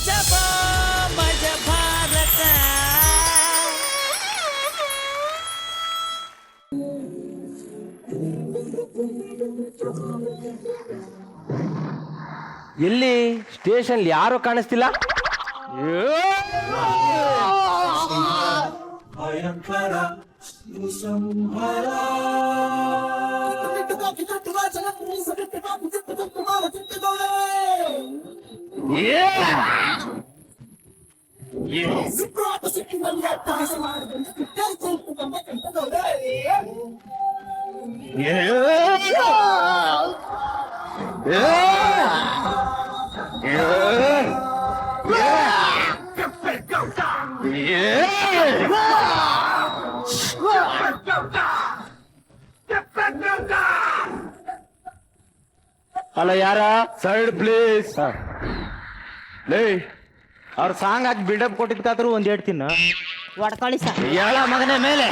ಮಜಬಾ ಮಜ ಭಾರತ. ಎಲ್ಲಿ ಸ್ಟೇಷನ್ ಯಾರು ಕಾಣಿಸ್ತಿಲ್ಲ. ಅಲ್ಲ ಯಾರ ಸೈಡ್ ಪ್ಲೀಸ್. ಲೇ ಅವ್ರ ಸಾಂಗ್ ಹಾಕಿ ಬಿಲ್ಡಪ್ ಕೊಟ್ಟಿದ್ಕಾದ್ರು ಒಂದ್ ಹೇಳ್ತೀನ ಹೊಡ್ಕೊಳ್ಳಿ ಸರ್. ಹೇಳ ಮಗನ ಮೇಲೆ.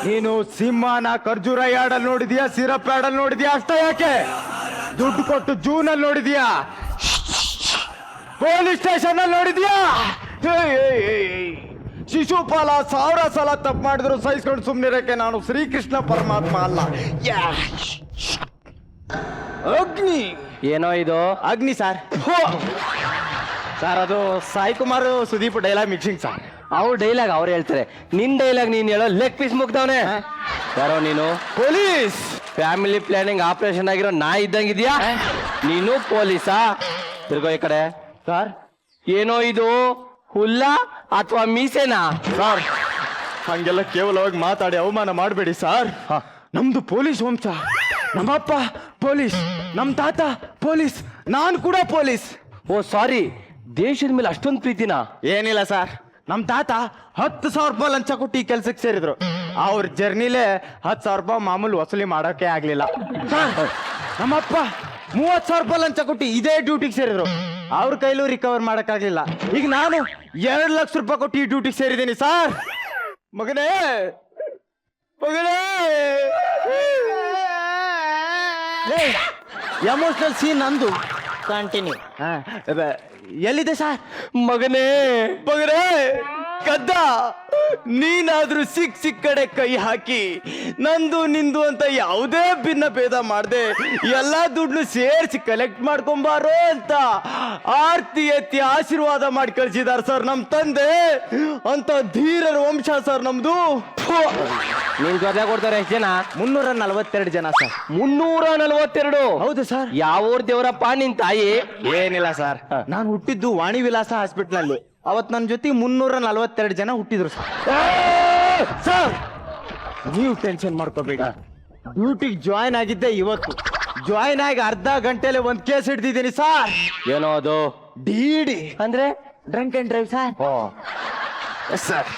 ನೀನು ಸಿಂಹನ ಖರ್ಜೂರ ಯಾಡಲ್ ನೋಡಿದ್ಯಾ, ಸಿರಪ್ ಯಾಡಲ್ ನೋಡಿದ್ಯಾ? ಅಷ್ಟ ಯಾಕೆ ದುಡ್ಡು ಕೊಟ್ಟು ಜೂನಲ್ಲಿ ನೋಡಿದ್ಯಾ, ಪೊಲೀಸ್ ಸ್ಟೇಷನ್ ಅಲ್ಲಿ ನೋಡಿದ್ಯಾ? ಶಿಶುಪಾಲ 1000 ಸಲ ತಪ್ಪು ಮಾಡಿದ್ರು ಸಹಿಸ್ಕೊಂಡು ಸುಮ್ನಿರಕ್ಕೆ ನಾನು ಶ್ರೀಕೃಷ್ಣ ಪರಮಾತ್ಮ ಅಲ್ಲ. ಅಗ್ನಿ ಏನೋ ಇದು ಅಗ್ನಿ ಸರ್. ಸರ್ ಅದು Sai Kumar Sudeep dialogue mixing sir. ಅವ್ರ ಡೈಲಾಗ್ ಅವ್ರು ಹೇಳ್ತಾರೆ, ನಿನ್ ಡೈಲಾಗ್ ನೀನ್ ಹೇಳೋ ಲೆಗ್ ಪೀಸ್ ಮುಗ್ದವನೆ. ಯಾರೋ ನೀನು ಪೊಲೀಸ್ ಫ್ಯಾಮಿಲಿ ಪ್ಲಾನಿಂಗ್ ಆಪರೇಷನ್ ಆಗಿರೋ ನಾ ಇದ್ದಂಗಿದ್ಯಾ? ನೀನು ಪೊಲೀಸಾ? ತಿರ್ಗೋ ಈ ಕಡೆ. ಸರ್ ಏನೋ ಇದು ಹುಲ್ಲ ಅಥವಾ ಮೀಸೆನಾ? ಸರ್ ಹಂಗೆಲ್ಲ ಕೇವಲವಾಗಿ ಮಾತಾಡಿ ಅವಮಾನ ಮಾಡಬೇಡಿ ಸರ್. ನಮ್ದು ಪೊಲೀಸ್ ವಂಶ. ನಮ್ಮಪ್ಪ ಪೊಲೀಸ್, ನಮ್ ತಾತ ಪೊಲೀಸ್, ನಾನು ಕೂಡ ಪೊಲೀಸ್. ಓ ಸಾರಿ, ದೇಶದ ಮೇಲೆ ಅಷ್ಟೊಂದು ಪ್ರೀತಿನಾ? ಏನಿಲ್ಲ ಸರ್, ನಮ್ ತಾತ 10,000 ರೂಪಾಯಿ ಲಂಚ ಕೊಟ್ಟು ಈ ಕೆಲ್ಸಕ್ಕೆ ಸೇರಿದ್ರು. ಅವ್ರ ಜರ್ನಿಲೇ 10,000 ರೂಪಾಯಿ ಮಾಮೂಲು ವಸೂಲಿ ಮಾಡೋಕೆ ಆಗ್ಲಿಲ್ಲ. ನಮ್ಮಪ್ಪ 30,000 ರೂಪಾಯಿ ಲಂಚ ಕೊಟ್ಟು ಇದೇ ಡ್ಯೂಟಿಗೆ ಸೇರಿದ್ರು. ಅವ್ರ ಕೈಲೂ ರಿಕವರ್ ಮಾಡಕ್ಕಾಗ್ಲಿಲ್ಲ. ಈಗ ನಾನು 2 ಲಕ್ಷ ರೂಪಾಯಿ ಕೊಟ್ಟು ಈ ಡ್ಯೂಟಿಗೆ ಸೇರಿದ್ದೀನಿ ಸರ್. ಮಗನೇ ಮಗನೇ, ಎಮೋಷನಲ್ ಸೀನ್ ನಂದು. ಕಂಟಿನ್ಯೂ. ಎಲ್ಲಿದೆ ಸರ್? ಮಗನೇ ಮಗನೇ ಕದ್ದ, ನೀನಾದ್ರೂ ಸಿಕ್ ಕಡೆ ಕೈ ಹಾಕಿ ನಂದು ನಿಂದು ಅಂತ ಯಾವುದೇ ಭಿನ್ನ ಭೇದ ಮಾಡದೆ ಎಲ್ಲಾ ದುಡ್ಡು ಸೇರಿಸಿ ಕಲೆಕ್ಟ್ ಮಾಡ್ಕೊಂಬಾರೋ ಅಂತ ಆರ್ತಿ ಎತ್ತಿ ಆಶೀರ್ವಾದ ಮಾಡಿ ಕಳ್ಸಿದಾರ ಸರ್ ನಮ್ ತಂದೆ. ಅಂತ ಧೀರರ ವಂಶ ಸರ್ ನಮ್ದು. ನಿನ್ ಗದ ಕೊಡ್ತಾರೆ ಎಷ್ಟು ಜನ? 342 ಜನ ಸರ್. 342? ಹೌದು ಸರ್. ಯಾವ ಊರ್ ದೇವರಪ್ಪ ನಿನ್ ತಾಯಿ? ಏನಿಲ್ಲ ಸರ್, ನಾನು ಹುಟ್ಟಿದ್ದು ವಾಣಿ ವಿಲಾಸ ಹಾಸ್ಪಿಟಲ್ ಅಲ್ಲಿ. ಅವತ್ ನನ್ನ ಜೊತೆ 342 ಜನ ಹುಟ್ಟಿದ್ರು ಸರ್. ನೀವು ಟೆನ್ಷನ್ ಮಾಡ್ಕೋಬೇಡಿ. ಡ್ಯೂಟಿಗೆ ಜಾಯ್ನ್ ಆಗಿದ್ದೆ ಇವತ್ತು. ಜಾಯ್ನ್ ಆಗಿ ಅರ್ಧ ಗಂಟೆಲೆ ಒಂದ್ ಕೇಸ್ ಹಿಡ್ದಿದ್ದೀನಿ ಸರ್. ಏನೋ ಅದು? ಡಿಡಿ ಅಂದ್ರೆ drunk and drive sir. Sir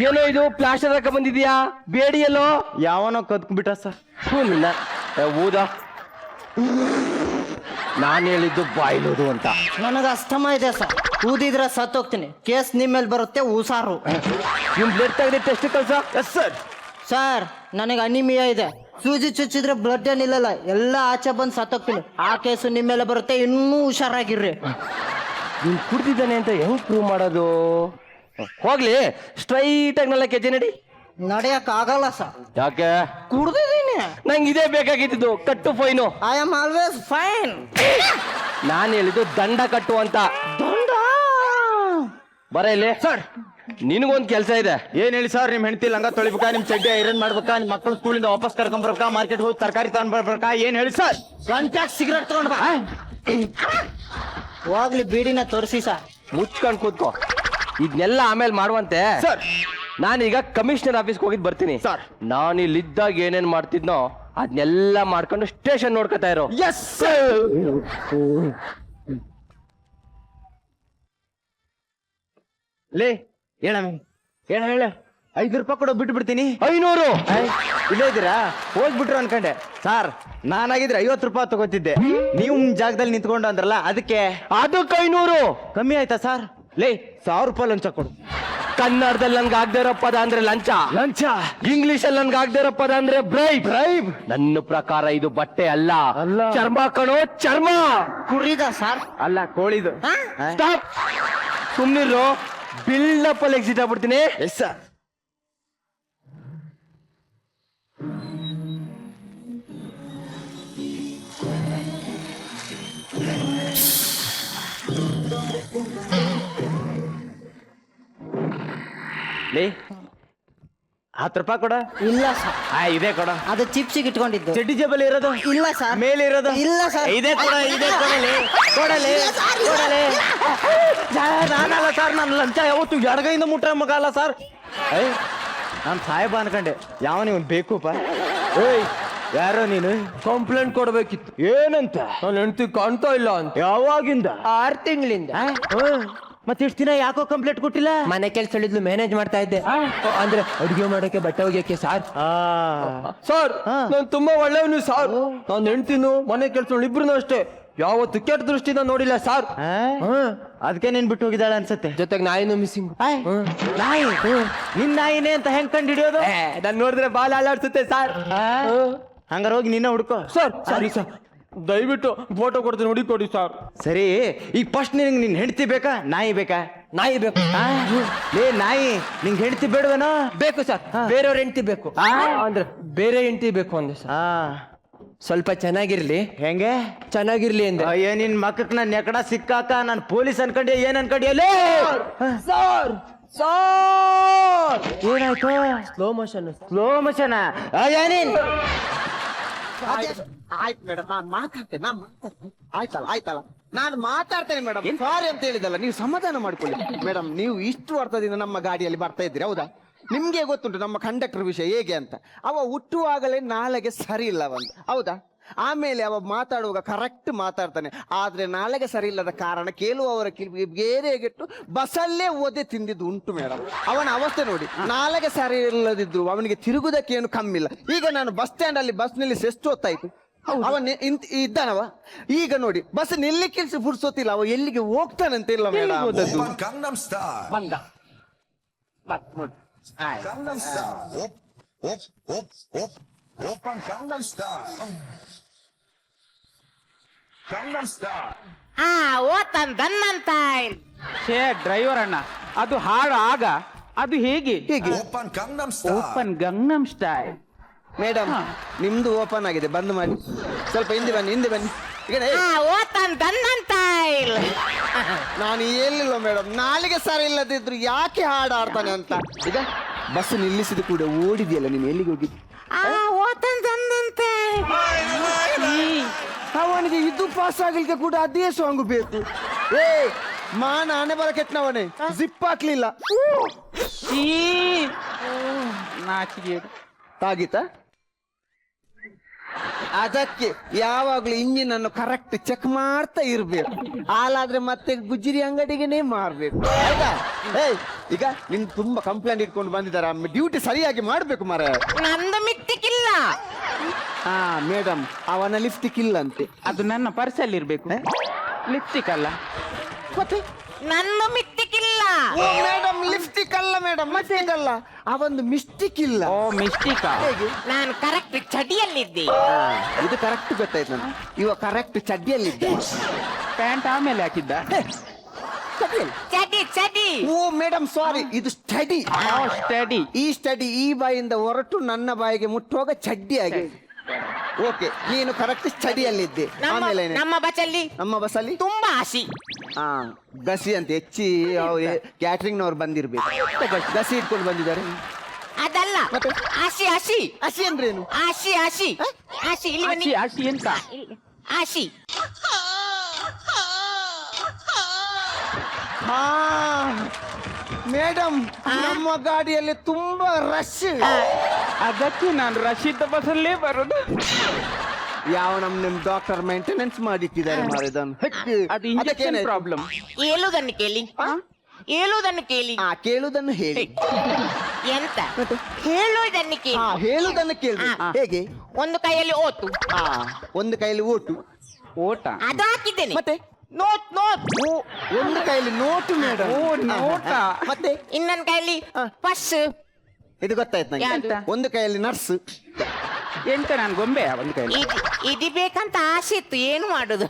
ಏನೋ ಇದು ಪ್ಲಾಸ್ಟರ್ ಹಾಕ ಬಂದಿದ್ಯಾ? ಬೇಡಿ ಎಲ್ಲೋ ಯಾವನೋ ಕದ್ಕೊಂಡ್ಬಿಟ್ಟ ಸರ್. ನಿನ್ನ ಊದ. ನಾನು ಹೇಳಿದ್ದು ಬಾಯ್ಲೋದು ಅಂತ. ನನಗೆ ಅಸ್ತಮ ಇದೆ ಸರ್, ಊದಿದ್ರೆ ಸತ್ತೋಗ್ತೀನಿ. ಕೇಸ್ ನಿಮ್ಮ ಮೇಲೆ ಬರುತ್ತೆ, ಹುಷಾರು. ನಿಮ್ ಬ್ಲಡ್ ತೆಗೆದು ಟೆಸ್ಟ್ ಕಳ್ಸ. Yes sir. ಸರ್ ನನಗೆ ಅನಿಮಿಯಾ ಇದೆ, ಸೂಜಿ ಚುಚ್ಚಿದ್ರೆ ಬ್ಲಡ್ ಏನಿಲ್ಲಲ್ಲ, ಎಲ್ಲ ಆಚೆ ಬಂದು ಸತ್ತೋಗ್ತೀನಿ. ಆ ಕೇಸು ನಿಮ್ಮ ಮೇಲೆ ಬರುತ್ತೆ, ಇನ್ನೂ ಹುಷಾರಾಗಿರ್ರಿ. ನೀನ್ ಕುಡ್ದಿದ್ದಾನೆ ಅಂತ ಹೆಂಗ್ ಪ್ರೂವ್ ಮಾಡೋದು? ಹೋಗ್ಲಿ, ಸ್ಟ್ರೈಟ್ ಆಗಿ ನಲ್ಲ ಕೆಜೆ ನಡಿ. ನಡೆಯಕ್ ಆಗಲ್ಲ ಸರ್. ಯಾಕೆ? ಕುಡ್ದಿದ್ದೀನಿ. ನಂಗೆ ಇದೇ ಬೇಕಾಗಿದ್ದು, ಕಟ್ಟು fine. I am always fine. ನಾನು ಹೇಳಿದ್ದು ದಂಡ ಕಟ್ಟು ಅಂತ. ದಂಡ? ಬರ ಇಲ್ಲಿ ಸರ್. ನಿನಗೊಂದ್ ಕೆಲಸ ಇದೆ. ಏನ್ ಹೇಳಿ ಸರ್? ನಿಮ್ ಹೆಂಡತಿ ಲಂಗ ತೊಳಿಬೇಕಾ, ನಿಮ್ ಚಡ್ಡಿ ಐರನ್ ಮಾಡ್ಬೇಕಾ, ನಿಮ್ ಮಕ್ಕಳು ಸ್ಕೂಲಿಂದ ವಾಪಸ್ ಕರ್ಕೊಂಡ್ ಬರ್ಬೇಕಾ, ಮಾರ್ಕೆಟ್ ಹೋಗಿ ತರಕಾರಿ ತಗೊಂಡ್ ಬರ್ಬೇಕಾ? ಏನ್ ಹೇಳಿ ಸರ್? ಗಂಟ್ಯಾಗ ಸಿಗರೇಟ್ ತಗೊಂಡ್ ಬಾ. ಹೋಗ್ಲಿ ಬೀಡಿನ ತೋರಿಸಿ ಸರ್. ಮುಚ್ಕೊಂಡ್ ಕೂತ್ಕೋ, ಇದನ್ನೆಲ್ಲ ಆಮೇಲೆ ಮಾಡುವಂತೆ. ಸರ್ ನಾನೀಗ ಕಮಿಷನರ್ ಆಫೀಸ್ಗೆ ಹೋಗಿದ್ ಬರ್ತೀನಿ ಸರ್. ನಾನು ಇಲ್ಲಿದ್ದಾಗ ಏನೇನ್ ಮಾಡ್ತಿದ್ನೋ ಅದನ್ನೆಲ್ಲ ಮಾಡ್ಕೊಂಡು ಸ್ಟೇಷನ್ ನೋಡ್ಕೊತಾ ಇರೋ. S sir. ಲೇ ಹೇಳ ಹೇಳ 5 ರೂಪಾಯಿ ಕೊಡೋ ಬಿಟ್ಟು ಬಿಡ್ತೀನಿ. 500? ಇಲ್ಲೇ ಇದ್ದೀರಾ? ಹೋಗ್ಬಿಟ್ರು ಅನ್ಕಂಡೆ ಸರ್. ನಾನಾಗಿದ್ರೆ 50 ರೂಪಾಯಿ ತಗೋತಿದ್ದೆ. ನೀವು ಜಾಗದಲ್ಲಿ ನಿಂತ್ಕೊಂಡು ಅಂದ್ರಲ್ಲ, ಅದಕ್ಕೆ. ಅದಕ್ಕೆ 500 ಕಮ್ಮಿ ಆಯ್ತಾ ಸರ್? ಲೇ 1000 ರೂಪಾಯಿ ಲಂಚ ಕೊಡು. ಕನ್ನಡದಲ್ಲಿ ನನ್ಗೆ ಆಗದೆ ಇರೋ ಪದ ಅಂದ್ರೆ ಲಂಚ. ಇಂಗ್ಲಿಷ್ ಅಲ್ಲಿ ನನ್ಗೆ ಆಗದೆ ಇರೋ ಪದ ಅಂದ್ರೆ ಬ್ರೈಬ್. ನನ್ನ ಪ್ರಕಾರ ಇದು ಬಟ್ಟೆ ಅಲ್ಲ, ಚರ್ಮ ಕಣೋ, ಚರ್ಮ. ಕುರಿದ ಸರ್? ಅಲ್ಲ, ಕೋಳಿದು. ಸ್ಟಾಪ್, ಸುಮ್ನಿರು. ಬಿಲ್ಡಪ್ ಅಲ್ಲಿ ಎಕ್ಸಿಟ್ ಆಗ್ಬಿಡ್ತೀನಿ. Yes sir. ಲೇ, 10 ರೂಪಾಯಿ ಕೊಡ. ಇಲ್ಲ ಸರ್. ಇದೆ ಕೊಡ. ಅದು ಚಿಪ್ಸಿಗೆ ಇಟ್ಕೊಂಡಿದ್ದು. ಚಡ್ಡಿ ಜೇಬಲ್ಲಿ ಇರೋದು? ಇಲ್ಲ ಸರ್. ಮೇಲೆ ಇರೋದು? ಇಲ್ಲ ಸರ್. ಇದೆ ಕೊಡ, ಇದೆ ಕೊಡಲಿ, ಕೊಡಲಿ, ಕೊಡಲಿ. ನಾನಲ್ಲ ಸರ್, ನಾನು ಲಂಚ ಯಾವತ್ತು ಎಡಗೈಯಿಂದ ಮುಟ್ಟ ಮಗ ಅಲ್ಲ ಸರ್. ನಾನು ಸಾಹೇಬ ಅನ್ಕಂಡೆ. ಯಾವ ನೀವು ಬೇಕೂಪ? ಏಯ್, ಯಾರೋ ನೀನು? ಕಂಪ್ಲೇಂಟ್ ಕೊಡ್ಬೇಕಿತ್ತು. ಏನಂತ? ನನ್ನ ಹೆಂಡತಿ ಕಾಣ್ತಾ ಇಲ್ಲ ಅಂತ. ಯಾವಾಗಿಂದ? 6 ತಿಂಗಳಿಂದ. ಮತ್ತೆ ಇಷ್ಟು ದಿನ ಯಾಕೋ ಕಂಪ್ಲೇಂಟ್ ಕೊಟ್ಟಿಲ್ಲ? ಮನೆ ಕೆಲಸ ಹೇಳಿದ್ಲು, ಮ್ಯಾನೇಜ್ ಮಾಡ್ತಾ ಇದ್ದೆ. ಅಂದ್ರೆ ಅಡುಗೆ ಮಾಡಕ್ಕೆ, ಬಟ್ಟೆ ಒಗೆಯಕ್ಕೆ. ಸಾರ್ ಸರ್, ನಾನು ತುಂಬಾ ಒಳ್ಳೆಯವನು ಸಾರ್. ನಾನು ಹೆಂಡ್ತಿನು ಮನೆ ಕೆಲಸ ಇಬ್ರು ಅಷ್ಟೇ, ಯಾವತ್ತು ಕೆಟ್ಟ ದೃಷ್ಟಿನ ನೋಡಿಲ್ಲ ಸಾರ್. ಅದಕ್ಕೆ ನೀನ್ ಬಿಟ್ಟು ಹೋಗಿದ್ದಾಳೆ ಅನ್ಸತ್ತೆ. ಜೊತೆಗೆ ನಾಯಿನೂ ಮಿಸ್ಸಿಂಗ್. ನಾಯಿ? ನಿನ್ ನಾಯಿನೇ ಅಂತ ಹೆಂಗ್ ಕಂಡು ಹಿಡಿಯೋದು? ನಾನು ನೋಡಿದ್ರೆ ಬಾಲ್ ಅಲ್ಲಾಡ್ಸುತ್ತೆ ಸಾರ್. ಹಂಗಾರ ಹೋಗಿ ನಿನ್ನ ಹುಡ್ಕೋ. ಸರ್ ಸಾರಿ ಸರ್, ದಯವಿಟ್ಟು ಫೋಟೋ ಕೊಡ್ತೀನಿ, ಹುಡುಕೊಡಿ ಸರ್. ಸರಿ, ಈಗ ಫಸ್ಟ್ ನಿನ್ಗೆ ನಿನ್ ಹೆಂಡತಿ ಬೇಕಾ, ನಾಯಿ ಬೇಕಾ? ನಾಯಿ ಬೇಕು. ಲೇ ನಾಯಿ, ನಿಂಗೆ ಹೆಂಡತಿ ಬೇಡವೇನೋ? ಬೇಕು ಸರ್, ಬೇರೆಯವ್ರ ಹೆಂಡತಿ ಬೇಕು. ಅಂದ್ರೆ ಬೇರೆ ಹೆಂಡತಿ ಬೇಕು ಅಂದೆ ಸರ್. ಸ್ವಲ್ಪ ಚೆನ್ನಾಗಿರ್ಲಿ. ಹೆಂಗೆ ಚೆನ್ನಾಗಿರ್ಲಿ ಅಂದೆ. ಅಯ್ಯ, ನಿನ್ ಮಕ್ಕಕ್ ನನ್ ಎಕಡ ಸಿಕ್ಕಾಕ ನಾನು ಪೊಲೀಸ್ ಅನ್ಕೊಂಡೆ. ಏನ್ ಅನ್ಕೊಂಡಿ? ಅಲ್ಲೇ ಸರ್ ಸರ್, ಏನಾಯ್ತು? Slow motion. Slow motion? ಏನೇನ್? ಆಯ್ತು ಮೇಡಮ್, ನಾನು ಮಾತಾಡ್ತೇನೆ. ಆಯ್ತಲ್ಲ ನಾನು ಮಾತಾಡ್ತೇನೆ ಮೇಡಮ್. ಸಾರಿ ಅಂತ ಹೇಳಿದಲ್ಲ, ನೀವು ಸಮಾಧಾನ ಮಾಡ್ಕೊಳ್ಳಿ ಮೇಡಮ್. ನೀವು ಇಷ್ಟು ವರ್ಷದಿಂದ ನಮ್ಮ ಗಾಡಿಯಲ್ಲಿ ಬರ್ತಾ ಇದ್ದೀರಿ, ಹೌದಾ? ನಿಮ್ಗೆ ಗೊತ್ತುಂಟು ನಮ್ಮ ಕಂಡಕ್ಟರ್ ವಿಷಯ ಹೇಗೆ ಅಂತ. ಅವ ಹುಟ್ಟುವಾಗಲೇ ನಾಳೆಗೆ ಸರಿ ಇಲ್ಲ ಒಂದು, ಹೌದಾ? ಆಮೇಲೆ ಅವ ಮಾತಾಡುವಾಗ ಕರೆಕ್ಟ್ ಮಾತಾಡ್ತಾನೆ, ಆದ್ರೆ ನಾಳೆಗೆ ಸರಿ ಇಲ್ಲದ ಕಾರಣ ಕೇಳುವವರ ಬೇರೆಗೆಟ್ಟು ಬಸ್ಸಲ್ಲೇ ಓದೆ ತಿಂದಿದ್ದು ಉಂಟು ಮೇಡಮ್. ಅವನ ಅವಸ್ಥೆ ನೋಡಿ, ನಾಳೆಗೆ ಸರಿ ಇಲ್ಲದಿದ್ರು ಅವನಿಗೆ ತಿರುಗುದಕ್ಕೇನು ಕಮ್ಮಿಲ್ಲ. ಈಗ ನಾನು ಬಸ್ ಸ್ಟ್ಯಾಂಡ್ ಅಲ್ಲಿ ಬಸ್ ನಿಲ್ಲಿಸಿ ಎಷ್ಟು ಹೊತ್ತಾಯ್ತು, ಅವನ್ ಇದ್ದಾನವ. ಈಗ ನೋಡಿ, ಬಸ್ ನಿಲ್ಲಿಕ್ಕೆ ಫುರ್ಸೊತ್ತಿಲ್ಲ, ಅವ ಎಲ್ಲಿಗೆ ಹೋಗ್ತಾನಂತ ಇಲ್ಲ ಮೇಡಮ್. Gangnam Style. ಬಂದ Gangnam Style. Open Gangnam Style. Gangnam Style. ಛೇ ಡ್ರೈವರ್ ಅಣ್ಣ, ಅದು ಹಾಡು ಆಗ ಅದು ಹೇಗೆ? Open Gangnam Style. Open Gangnam style. Madam, ನಿಮ್ದು ಓಪನ್ ಆಗಿದೆ, ಬಂದ್ ಮಾಡಿ. ಸ್ವಲ್ಪ ಹಿಂದೆ ಬನ್ನಿ, ಹಿಂದೆ ಬನ್ನಿ. ಈಗ ನಾನು ಎಲ್ಲಿಲ್ಲ ಮೇಡಮ್, ನಾಲಿಗೆ ಸರಿ ಇಲ್ಲದಿದ್ರು ಯಾಕೆ ಹಾಡು ಆಡ್ತಾನೆ ಅಂತ. ಈಗ ಬಸ್ ನಿಲ್ಲಿಸಿದ ಕೂಡ ಓಡಿದೆಯಲ್ಲ, ನೀನು ಎಲ್ಲಿಗೆ ಹೋಗಿದ್ದಿ? ಅವನಿಗೆ ಇದು ಪಾಸ್ ಆಗಲಿಕ್ಕೆ ಕೂಡ ಅದೇ ಸಾಂಗ್ ಬೇಕು. ಮಾನ ಆನೆ ಬರ ಕೆಟ್ಟನವನೇ, ಜಿಪ್ ಹಾಕ್ಲಿಲ್ಲ. ನಾಚಿಗೆ ತಾಗಿತ ಅದಕ್ಕೆ ಯಾವಾಗ್ಲೂ ಇಂಜಿನ್ ಅನ್ನು ಕರೆಕ್ಟ್ ಚೆಕ್ ಮಾಡ್ತಾ ಇರ್ಬೇಕು. ಹಾಲಾದ್ರೆ ಮತ್ತೆ ಗುಜ್ಜಿರಿ ಅಂಗಡಿಗೆನೇ ಮಾರ್ಬೇಕು, ಆಯ್ತಾ? ಈಗ ನಿನ್ ತುಂಬಾ ಕಂಪ್ಲೇಂಟ್ ಇಟ್ಕೊಂಡು ಬಂದಿದ್ದಾರೆ, ಡ್ಯೂಟಿ ಸರಿಯಾಗಿ ಮಾಡ್ಬೇಕು ಮರ. ನಂದು ಮಿತ್ತಿಕ್ಕಿಲ್ಲ. ಮೇಡಮ್, ಅವನ ಲಿಫ್ಟಿಕ್ ಇಲ್ಲ ಅಂತೆ. ಅದು ನನ್ನ ಪರ್ಸಲ್ಲಿ ಇರ್ಬೇಕು. ಲಿಪ್ಸ್ಟಿಕ್ ಅಲ್ಲ ಮತ್ತೆ ನನ್ನ ಮಿತ್ತಿಕ್ಕಿಲ್ಲ. ಮೇಡಮ್, ಲಿಫ್ಟಿಕ್ ಅಲ್ಲ ಮೇಡಮ್, ಲಿಫ್ಟಿಕ್ ಅಲ್ಲ, ಅವೊಂದು ಮಿಸ್ಟಿಕ್ ಇಲ್ಲ. ಓ ಮಿಸ್ಟೇಕಾ? ಹೇಗೆ? ನಾನು ಕರೆಕ್ಟ್ ಚಡಿಯಲ್ಲಿದ್ದೆ. ಇದು ಕರೆಕ್ಟ್ ಗೊತ್ತಾಯ್ತು ನಾನು. ಇವ ಕರೆಕ್ಟ್ ಚಡ್ಡಿಯಲ್ಲಿದ್ದೆ. ಪ್ಯಾಂಟ್ ಆಮೇಲೆ ಹಾಕಿದ್ದ. ಚಡಿ ಚಡಿ. ಓ ಮೇಡಮ್, ಸಾರಿ, ಇದು ಸ್ಟಡಿ. ಸ್ಟಡಿ. ಈ ಸ್ಟಡಿ ಈ ಬಾಯಿಂದ ಹೊರಟು ನನ್ನ ಬಾಯಿಗೆ ಮುಟ್ಟುವಾಗ ಚಡ್ಡಿ ಆಗಿ. ಓಕೆ, ನೀನು ಕರೆಕ್ಟ್ ಸ್ಟಡಿಯಲ್ಲಿದ್ದೆ. ಆಮೇಲೆ ನಮ್ಮ ಬಸ್ಸಲ್ಲಿ ನಮ್ಮ ಬಸ್ಸಲ್ಲಿ ತುಂಬಾ ಹಸಿ. ಗಸಿ ಅಂತ ಹೆಚ್ಚಿ ಕ್ಯಾಟ್ರಿಂಗ್ ನವ್ರು ಬಂದಿರ್ಬೇಕು. ಗಸಿ ಇಟ್ಕೊಂಡು ಬಂದಿದ್ದಾರೆ. ಅದಲ್ಲ, ಮತ್ತೆ? ಹಸಿ ಹಸಿ. ಹಸಿ ಅಂದ್ರೇನು? ಹಸಿ ಹಸಿ ಹಸಿ. ಇಲ್ಲಿ ಬನ್ನಿ. ಹಸಿ ಎಂತ? ಹಸಿ. ಮೇಡಮ್, ನಮ್ಮ ಗಾಡಿಯಲ್ಲಿ ತುಂಬಾ ರಶ್. ಅದಕ್ಕೆ ನಾನು ರಶೀದ್ ಬಸ್ಸಲ್ಲೇ ಬರೋದು. ಯಾವ ನಿಮ್ ಡಾಕ್ಟರ್ ಮೇಂಟೆನೆನ್ಸ್ ಮಾಡಿಟ್ಟಿದ್ದಾರೆ ಮಾರಿದನ್. ಅದು ಇಂಜೆಕ್ಷನ್ ಪ್ರಾಬ್ಲಮ್. ಹೇಳುವುದನ್ನು ಕೇಳಿ, ಹೇಳುವುದನ್ನು ಕೇಳಿ. ಕೇಳುವುದನ್ನು ಹೇಳಿ. ಎಂತ ಹೇಳುವುದನ್ನು ಕೇಳಿ. ಹೇಳುವುದನ್ನು ಕೇಳಿ. ಹೇಗೆ? ಒಂದು ಕೈಯಲ್ಲಿ ಓಟು, ಒಂದು ಕೈಯಲ್ಲಿ ಓಟು. ಓಟ ಅದು ಹಾಕಿದ್ದೇನೆ. ಮತ್ತೆ ನೋಟ್ ನೋಟ್ ಒಂದು ಕೈಯಲ್ಲಿ ನೋಟು ಮೇಡಮ್. ಓ ನೋಟ. ಮತ್ತೆ ಇನ್ನೊಂದ್ ಕೈಲಿ ಪರ್ಸ್. ಇದು ಗೊತ್ತಾಯ್ತು ನಂಗೆ. ಯಾವ್ದು? ಒಂದು ಕೈಯಲ್ಲಿ ನರ್ಸ್. ಎಂತ ನಾನು ಗೊಂಬೆ ಒಂದು ಕೈಯಲ್ಲಿ. ಇದು ಬೇಕಂತ ಆಸೆ ಇತ್ತು, ಏನು ಮಾಡುದು?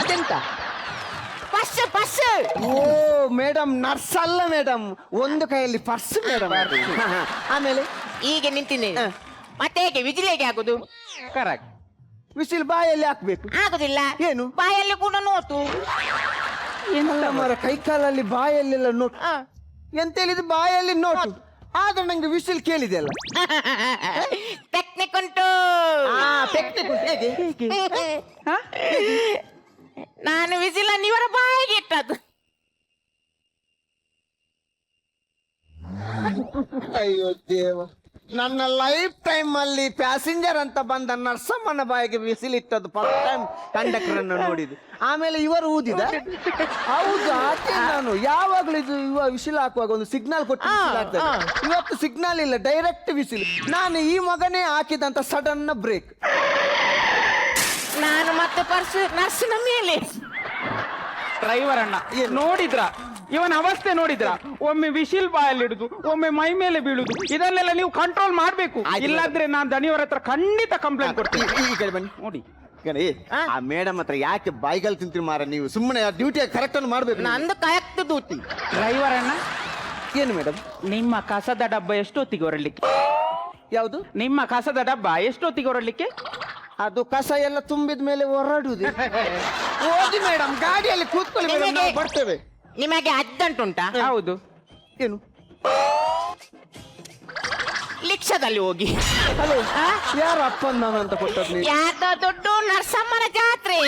ಅದೆಂತ? Purse purse. ಓ ಮೇಡಮ್ ನರ್ಸ್ ಅಲ್ಲ ಮೇಡಮ್, ಒಂದು ಕೈಯಲ್ಲಿ ಪರ್ಸ್ ಮೇಡಮ್. ಆಮೇಲೆ ಈಗ ನಿಂತಿದ್ದೇನೆ. ಮತ್ತೆ ಹೇಗೆ ವಿಜಿಲ್ ಹೇಗೆ ಆಗುದು? ಕರೆಕ್ಟ್. ವಿಸಿಲ್ ಬಾಯಲ್ಲಿ ಹಾಕ್ಬೇಕು. ಆಗುದಿಲ್ಲ. ಏನು? ಬಾಯಲ್ಲಿ ಕೂಡ ನೋಟು. ಅಲ್ಲ ಮರ, ಕೈ ಕಾಲಲ್ಲಿ ಬಾಯಲ್ಲೆಲ್ಲ ನೋಟು. ಎಂತ ಹೇಳಿದ್ರು ಬಾಯಲ್ಲಿ ನೋಟು. ಆದ್ರೆ ನಂಗೆ ವಿಸಿಲ್ ಕೇಳಿದೆ ಅಲ್ಲ. ಟೆಕ್ನಿಕ್ ಉಂಟು. ಟೆಕ್ನಿಕ್ ಹೇಗೆ? ನಾನು ವಿಸಿಲ್ ಇವರ ಬಾಯಿಗೆ ಇಟ್ಟದ್ದು. ಅಯ್ಯೋ ದೇವ, ನನ್ನ ಲೈಫ್ ಟೈಮ್ ಅಲ್ಲಿ ಪ್ಯಾಸೆಂಜರ್ ಅಂತ ಬಂದ ನರ್ಸಮ್ಮನ ಬಾಯಿಗೆ ವಿಸಿಲ್ ಇಟ್ಟದ್ದು ಫಸ್ಟ್ ಟೈಮ್ ಕಂಡಕ್ಟರ್ ಅನ್ನು ನೋಡಿದ್ದು. ಆಮೇಲೆ ಇವರು ಊದಿದ. ಹೌದು, ಆಚೆ ನಾನು ಯಾವಾಗ್ಲೂ ಇದು ವಿಸಿಲ್ ಹಾಕುವಾಗ ಒಂದು ಸಿಗ್ನಲ್ ಕೊಟ್ಟು whistle ಹಾಕ್ತಾರೆ. ಇವತ್ತು ಸಿಗ್ನಲ್ ಇಲ್ಲ, ಡೈರೆಕ್ಟ್ ವಿಸಿಲ್. ನಾನು ಈ ಮಗನೇ ಹಾಕಿದಂತ ಸಡನ್ ಬ್ರೇಕ್. ನಾನು ಮತ್ತೆ ಪರ್ಸ್ ನರ್ಸಿನ ಮೇಲೆ. ಡ್ರೈವರ್ ಅಣ್ಣ ನೋಡಿದ್ರ ಇವನ ಅವಸ್ಥೆ ನೋಡಿದ್ರ? ಒಮ್ಮೆ ವಿಶಿಲ್ ಬಾಯಲ್ಲಿ ಇಡುದು, ಒಮ್ಮೆ ಮೈ ಮೇಲೆ ಬೀಳುದು, ಇದನ್ನೆಲ್ಲ ನೀವು ಕಂಟ್ರೋಲ್ ಮಾಡ್ಬೇಕು. ಇಲ್ಲಾಂದ್ರೆ ನಾನು ದಣಿಯವರ ಹತ್ರ ಖಂಡಿತ ಕಂಪ್ಲೇಂಟ್ ಕೊಡ್ತೀನಿ. ಈ ಕಡೆ ಬನ್ನಿ ನೋಡಿ ಕಣೆ, ಆ ಮೇಡಮ್ ಹತ್ರ ಯಾಕೆ ಬಾಯಿಗಲ್ ತಿಂತೀರಿ ಮಾರ? ನೀವು ಸುಮ್ಮನೆ ಡ್ಯೂಟಿ ಕರೆಕ್ಟ್ ಅನ್ನು ಮಾಡ್ಬೇಕು. ನಂದು ಕರೆಕ್ಟ್ ಡ್ಯೂಟಿ. ಡ್ರೈವರ್ ಅಣ್ಣ, ಏನು ಮೇಡಮ್? ನಿಮ್ಮ ಕಸದ ಡಬ್ಬ ಎಷ್ಟೊತ್ತಿಗೆ ಹೊರಡ್ಲಿಕ್ಕೆ? ಯಾವುದು? ನಿಮ್ಮ ಕಸದ ಡಬ್ಬ ಎಷ್ಟೊತ್ತಿಗೆ ಹೊರಡ್ಲಿಕ್ಕೆ? ಅದು ಕಸ ಎಲ್ಲ ತುಂಬಿದ ಮೇಲೆ ಹೊರಡುದು. ಓದಿ ಮೇಡಮ್, ಗಾಡಿಯಲ್ಲಿ ಕೂತ್ಕೊಳ್ಳಿ ಮೇಡಮ್, ನಾವು ಬರ್ತೇವೆ. ನಿಮಗೆ ಅರ್ಜೆಂಟ್ ಉಂಟಾ? ಹೌದು. ಏನು? ಲಿಕ್ಷದಲ್ಲಿ ಹೋಗಿ. ಹಲೋ, ಯಾರು ಅಪ್ಪನ್ ನಾನು ಅಂತ ಕೊಟ್ಟದ್ ನೀವು? ಯಾರ್ದೋ ದುಡ್ಡು ನರಸಮ್ಮನ ಜಾತ್ರೆ.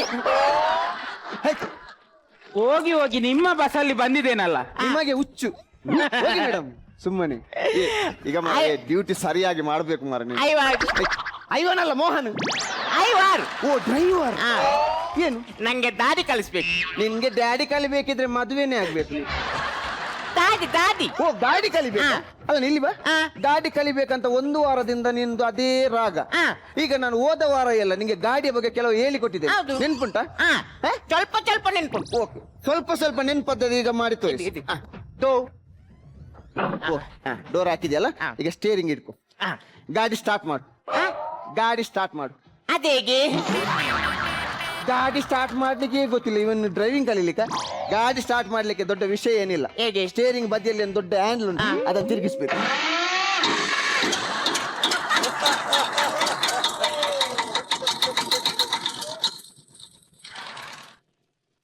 ಹೋಗಿ ಹೋಗಿ ನಿಮ್ಮ ಬಸ್ಸಲ್ಲಿ ಬಂದಿದ್ದೇನಲ್ಲ. ನಿಮಗೆ ಹುಚ್ಚು. ಹೋಗಿ ಮೇಡಮ್ ಸುಮ್ಮನೆ. ಈಗ ಡ್ಯೂಟಿ ಸರಿಯಾಗಿ ಮಾಡ್ಬೇಕು ಮಾರ ನೀವು. ಐವಾರ್ ಅಯ್ಯೋನಲ್ಲ, ಮೋಹನ್. ಐವಾರ್. ಓ ಡ್ರೈವರ್. ಏನು? ನಂಗೆ ದಾರಿ ಕಲಿಸ್ಬೇಕು. ನಿನ್ಗೆ ಡ್ಯಾಡಿ ಕಲಿಬೇಕಿದ್ರೆ ಮದುವೆನೇ ಆಗ್ಬೇಕು ನೀವು. ದಾದಿ ದಾದಿ. ಓ ಗಾಡಿ ಕಲಿಬೇಕು. ಅಲ್ಲ ನಿಲ್ಲಿ ಬಾ. ಗಾಡಿ ಕಲಿಬೇಕಂತ ಒಂದು ವಾರದಿಂದ ನಿಂದು ಅದೇ ರಾಗ. ಈಗ ನಾನು ಹೋದ ವಾರ ಎಲ್ಲ ನಿಂಗೆ ಗಾಡಿಯ ಬಗ್ಗೆ ಕೆಲವು ಹೇಳಿಕೊಟ್ಟಿದ್ದೆ, ಹೌದು. ನೆನ್ಪುಂಟಾ? ಸ್ವಲ್ಪ ಸ್ವಲ್ಪ ನೆನ್ಪು. ಓಕೆ, ಸ್ವಲ್ಪ ಸ್ವಲ್ಪ ನೆನ್ಪದ್ದದು ಈಗ ಮಾಡಿ ತೋರಿಸಿ. ಡೋರ್ ಹಾಕಿದ್ಯಲ್ಲ, ಈಗ ಸ್ಟೇರಿಂಗ್ ಇಟ್ಕೊ. ಗಾಡಿ ಸ್ಟಾರ್ಟ್ ಮಾಡು. ಗಾಡಿ ಸ್ಟಾರ್ಟ್ ಮಾಡು. ಅದೇಗೆ? ಗಾಡಿ ಸ್ಟಾರ್ಟ್ ಮಾಡ್ಲಿಕ್ಕೆ ಗೊತ್ತಿಲ್ಲ ಇವನು ಡ್ರೈವಿಂಗ್ ಕಲೀಲಿಕ್ಕೆ. ಗಾಡಿ ಸ್ಟಾರ್ಟ್ ಮಾಡ್ಲಿಕ್ಕೆ ದೊಡ್ಡ ವಿಷಯ ಏನಿಲ್ಲ. ಹೇಗೆ? ಸ್ಟೇರಿಂಗ್ ಬದಿಯಲ್ಲಿ ಒಂದು ದೊಡ್ಡ ಹ್ಯಾಂಡಲ್ ಉಂಟು, ಅದನ್ನು ತಿರುಗಿಸ್ಬೇಕು.